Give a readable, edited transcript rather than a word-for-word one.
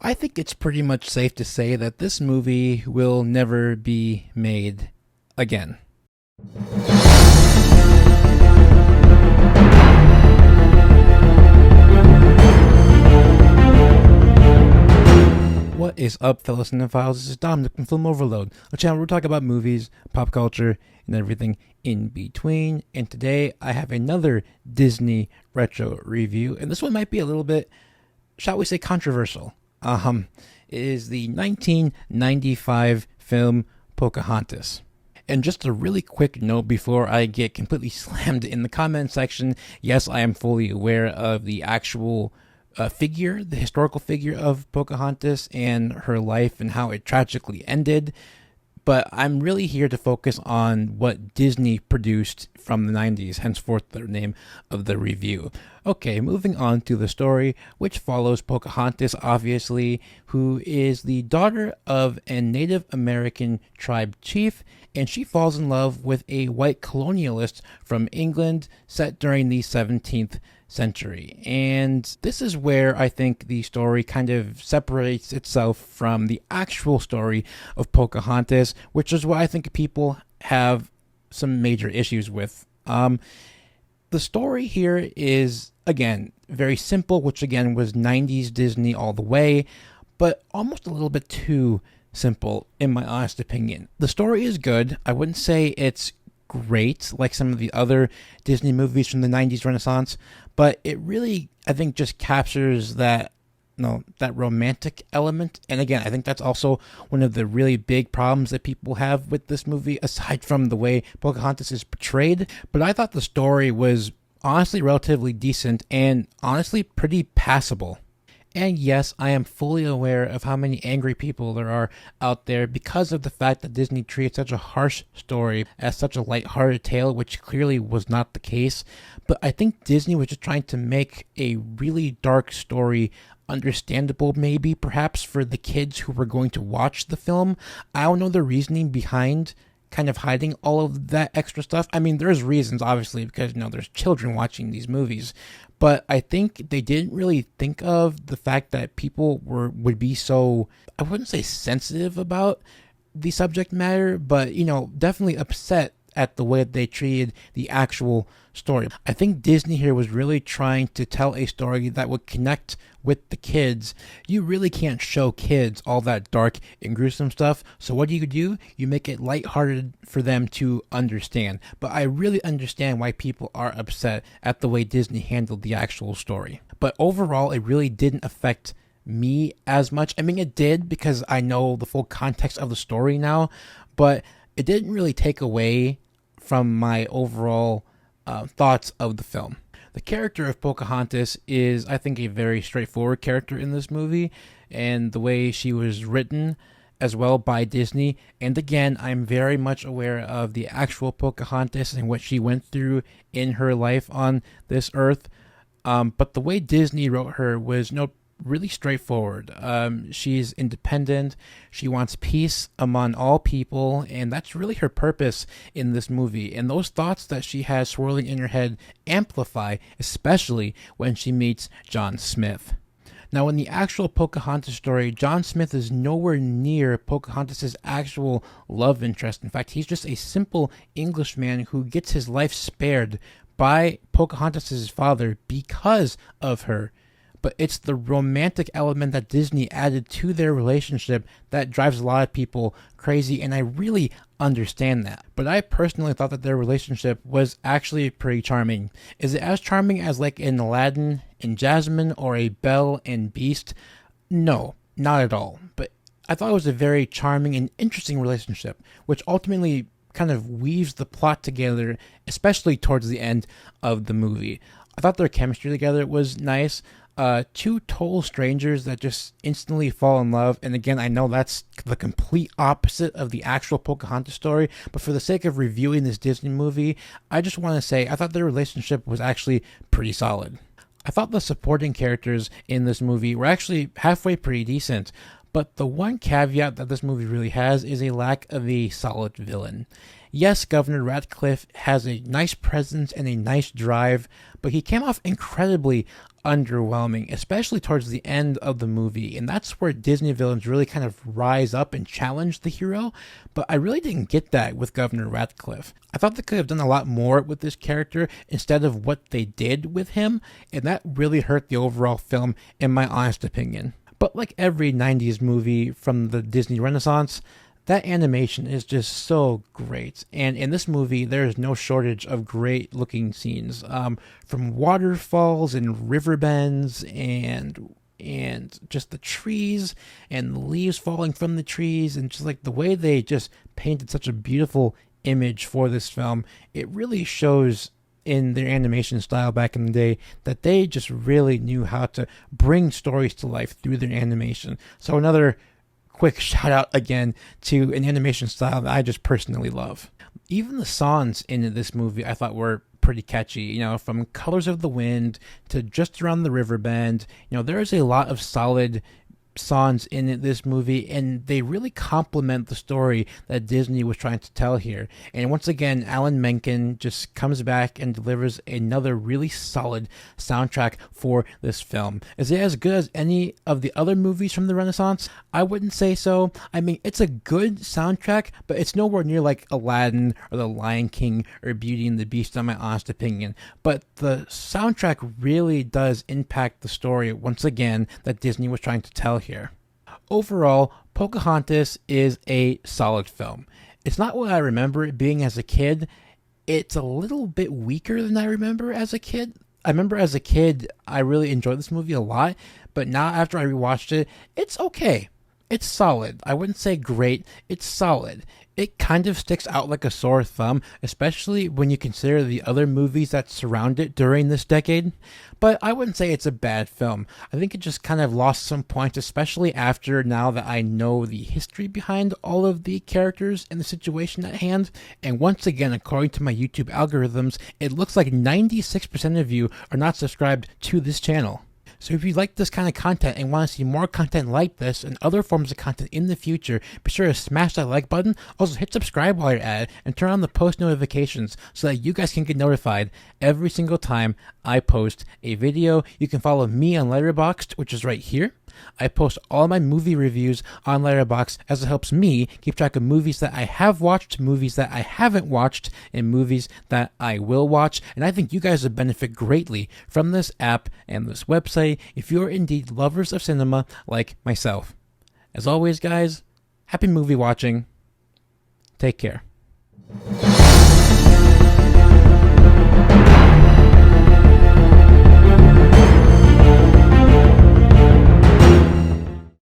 I think it's pretty much safe to say that this movie will never be made again. What is up, fellow cinephiles? This is Dominic from Film Overload, a channel where we talk about movies, pop culture, and everything in between. And today I have another Disney retro review, and this one might be a little bit, shall we say, controversial. It is the 1995 film Pocahontas. And just a really quick note before I get completely slammed in the comment section, yes, I am fully aware of the actual figure, the historical figure of Pocahontas and her life and how it tragically ended. But I'm really here to focus on what Disney produced from the 90s, henceforth the name of the review. Okay, moving on to the story, which follows Pocahontas, obviously, who is the daughter of a Native American tribe chief, and she falls in love with a white colonialist from England set during the 17th century. And this is where I think the story kind of separates itself from the actual story of Pocahontas, which is why I think people have some major issues with. The story here is, again, very simple, which again was 90s Disney all the way, but almost a little bit too simple in my honest opinion. The story is good. I wouldn't say it's great like some of the other Disney movies from the 90s Renaissance, but it really, I think, just captures that that romantic element. And again, I think that's also one of the really big problems that people have with this movie, aside from the way Pocahontas is portrayed. But I thought the story was honestly relatively decent and honestly pretty passable. And yes, I am fully aware of how many angry people there are out there because of the fact that Disney treated such a harsh story as such a lighthearted tale, which clearly was not the case. But I think Disney was just trying to make a really dark story understandable, maybe, perhaps, for the kids who were going to watch the film. I don't know the reasoning behind kind of hiding all of that extra stuff. I mean, there's reasons, obviously, because, there's children watching these movies. But I think they didn't really think of the fact that people would be so, I wouldn't say sensitive about the subject matter, but, definitely upset at the way that they treated the actual story. I think Disney here was really trying to tell a story that would connect with the kids. You really can't show kids all that dark and gruesome stuff, so what do? You make it lighthearted for them to understand. But I really understand why people are upset at the way Disney handled the actual story. But overall, it really didn't affect me as much. I mean, it did because I know the full context of the story now, but it didn't really take away from my overall thoughts of the film. The character of Pocahontas is, I think, a very straightforward character in this movie, and the way she was written as well by Disney. And again, I'm very much aware of the actual Pocahontas and what she went through in her life on this earth. But the way Disney wrote her was really straightforward. She's independent. She wants peace among all people, and that's really her purpose in this movie. And those thoughts that she has swirling in her head amplify, especially when she meets John Smith. Now, in the actual Pocahontas story, John Smith is nowhere near Pocahontas' actual love interest. In fact, he's just a simple Englishman who gets his life spared by Pocahontas' father because of her. But it's the romantic element that Disney added to their relationship that drives a lot of people crazy, and I really understand that. But I personally thought that their relationship was actually pretty charming. Is it as charming as like in Aladdin and Jasmine or a Belle and Beast? No, not at all. But I thought it was a very charming and interesting relationship, which ultimately kind of weaves the plot together, especially towards the end of the movie. I thought their chemistry together was nice. Two total strangers that just instantly fall in love. And again, I know that's the complete opposite of the actual Pocahontas story, but for the sake of reviewing this Disney movie, I just want to say I thought their relationship was actually pretty solid. I thought the supporting characters in this movie were actually halfway pretty decent. But the one caveat that this movie really has is a lack of a solid villain. Yes, Governor Ratcliffe has a nice presence and a nice drive, but he came off incredibly underwhelming, especially towards the end of the movie. And that's where Disney villains really kind of rise up and challenge the hero. But I really didn't get that with Governor Radcliffe. I thought they could have done a lot more with this character instead of what they did with him. And that really hurt the overall film, in my honest opinion. But like every 90s movie from the Disney Renaissance, that animation is just so great. And in this movie, there is no shortage of great looking scenes. From waterfalls and river bends and just the trees and the leaves falling from the trees, and just like the way they just painted such a beautiful image for this film. It really shows in their animation style back in the day that they just really knew how to bring stories to life through their animation. So another quick shout out again to an animation style that I just personally love. Even the songs in this movie I thought were pretty catchy, from Colors of the Wind to Just Around the River Bend. There is a lot of solid songs in this movie, and they really complement the story that Disney was trying to tell here. And once again, Alan Menken just comes back and delivers another really solid soundtrack for this film. Is it as good as any of the other movies from the Renaissance? I wouldn't say so. I mean, it's a good soundtrack, but it's nowhere near like Aladdin or The Lion King or Beauty and the Beast, in my honest opinion. But the soundtrack really does impact the story, once again, that Disney was trying to tell here. Overall, Pocahontas is a solid film. It's not what I remember it being as a kid. It's a little bit weaker than I remember as a kid. I remember as a kid, I really enjoyed this movie a lot, but now after I rewatched it, it's okay. It's solid. I wouldn't say great. It's solid. It kind of sticks out like a sore thumb, especially when you consider the other movies that surround it during this decade. But I wouldn't say it's a bad film. I think it just kind of lost some points, especially after now that I know the history behind all of the characters and the situation at hand. And once again, according to my YouTube algorithms, it looks like 96% of you are not subscribed to this channel. So if you like this kind of content and want to see more content like this and other forms of content in the future, be sure to smash that like button. Also hit subscribe while you're at it and turn on the post notifications so that you guys can get notified every single time I post a video. You can follow me on Letterboxd, which is right here. I post all my movie reviews on Letterboxd, as it helps me keep track of movies that I have watched, movies that I haven't watched, and movies that I will watch. And I think you guys would benefit greatly from this app and this website if you are indeed lovers of cinema like myself. As always, guys, happy movie watching. Take care.